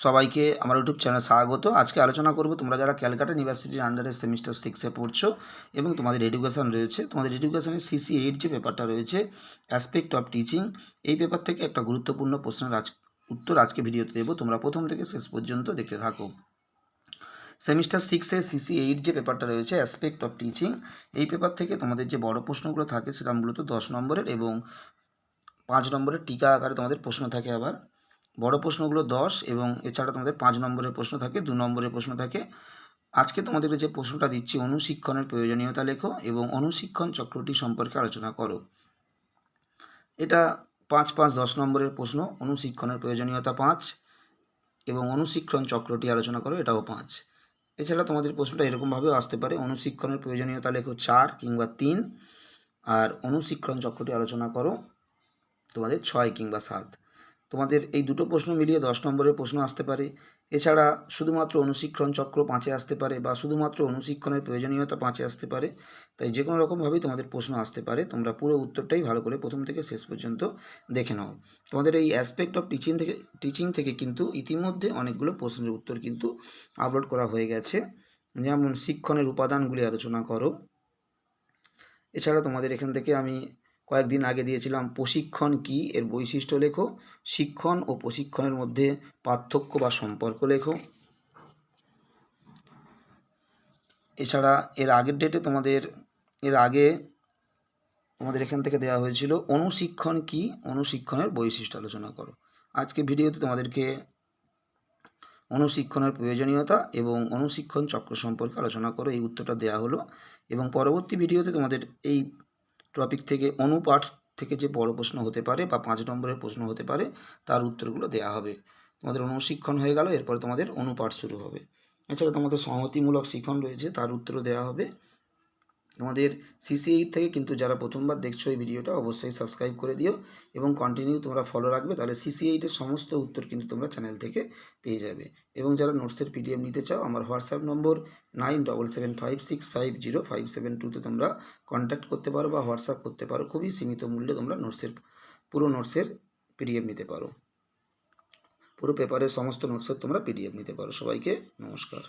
সবাইকে আমার ইউটিউব চ্যানেলে স্বাগত। আজকে আলোচনা করব তোমরা যারা ক্যালকাটা ইউনিভার্সিটির আন্ডারে সেমিস্টার 6-এ পড়ছো এবং তোমাদের এডুকেশন রয়েছে, তোমাদের এডুকেশনের CC8 যে পেপারটা রয়েছে অ্যাসপেক্ট অফ টিচিং, এই পেপার থেকে একটা গুরুত্বপূর্ণ প্রশ্নের উত্তর আজকে ভিডিওতে দেবো। তোমরা প্রথম থেকে শেষ পর্যন্ত দেখতে থাকো। সেমিস্টার 6-এ CC8 যে পেপারটা রয়েছে অ্যাসপেক্ট অফ টিচিং, এই পেপার থেকে তোমাদের যে বড় প্রশ্নগুলো থাকে সেটা মূলত 10 নম্বরের এবং 5 নম্বরের টিকা আকারে তোমাদের প্রশ্ন থাকে। আবার বড় প্রশ্নগুলো 10 এবং এছাড়া তোমাদের 5 নম্বরের প্রশ্ন থাকে, 2 নম্বরের প্রশ্ন থাকে। আজকে তোমাদেরকে যে প্রশ্নটা দিচ্ছি, অনুশিক্ষণের প্রয়োজনীয়তা লেখো এবং অনুশিক্ষণ চক্রটি সম্পর্কে আলোচনা করো। এটা 5-5-10 নম্বরের প্রশ্ন। অনুশিক্ষণের প্রয়োজনীয়তা 5 এবং অনুশিক্ষণ চক্রটি আলোচনা করো, এটাও 5। এছাড়া তোমাদের প্রশ্নটা এরকমভাবেও আসতে পারে, অনুশিক্ষণের প্রয়োজনীয়তা লেখো 4 কিংবা 3 আর অনুশিক্ষণ চক্রটি আলোচনা করো তোমাদের 6 কিংবা 7। তোমাদের এই দুটো প্রশ্ন মিলিয়ে 10 নম্বরের প্রশ্ন আসতে পারে। এছাড়া শুধুমাত্র অনুশিক্ষণ চক্র 5-এ আসতে পারে বা শুধুমাত্র অনুশিক্ষণের প্রয়োজনীয়তা 5-এ আসতে পারে। তাই যে কোনো রকমভাবেই তোমাদের প্রশ্ন আসতে পারে। তোমরা পুরো উত্তরটাই ভালো করে প্রথম থেকে শেষ পর্যন্ত দেখে নাও। তোমাদের এই অ্যাসপেক্ট অফ টিচিং থেকে কিন্তু ইতিমধ্যে অনেকগুলো প্রশ্নের উত্তর কিন্তু আপলোড করা হয়ে গেছে। যেমন শিক্ষণের উপাদানগুলি আলোচনা করো। এছাড়া তোমাদের এখান থেকে আমি কয়েকদিন আগে দিয়েছিলাম প্রশিক্ষণ কী, এর বৈশিষ্ট্য লেখো। শিক্ষণ ও প্রশিক্ষণের মধ্যে পার্থক্য বা সম্পর্ক লেখো। এছাড়া এর আগে তোমাদের এখান থেকে দেওয়া হয়েছিল অনুশিক্ষণ কী, অনুশিক্ষণের বৈশিষ্ট্য আলোচনা করো। আজকে ভিডিওতে তোমাদেরকে অনুশিক্ষণের প্রয়োজনীয়তা এবং অনুশিক্ষণ চক্র সম্পর্কে আলোচনা করো, এই উত্তরটা দেওয়া হলো। এবং পরবর্তী ভিডিওতে তোমাদের এই টপিক থেকে অনুপাঠ থেকে যে বড় প্রশ্ন হতে পারে বা 5 নম্বরের প্রশ্ন হতে পারে তার উত্তরগুলো দেওয়া হবে। তোমাদের অনুশিক্ষণ হয়ে গেল, এরপরে তোমাদের অনুপাঠ শুরু হবে। এছাড়া তোমাদের সংহতিমূলক শিক্ষণ রয়েছে, তার উত্তরও দেওয়া হবে। তোমাদের CC8 থেকে কিন্তু যারা প্রথমবার দেখছো এই ভিডিওটা, অবশ্যই সাবস্ক্রাইব করে দিও এবং কন্টিনিউ তোমরা ফলো রাখবে, তাহলে CC8-এর সমস্ত উত্তর কিন্তু তোমরা চ্যানেল থেকে পেয়ে যাবে। এবং যারা নোটসের PDF নিতে চাও, আমার হোয়াটসঅ্যাপ নম্বর 9775650572-তে তোমরা কন্ট্যাক্ট করতে পারো বা হোয়াটসঅ্যাপ করতে পারো। খুবই সীমিত মূল্যে তোমরা পুরো নোটসের PDF নিতে পারো। পুরো পেপারের সমস্ত নোটসের তোমরা PDF নিতে পারো। সবাইকে নমস্কার।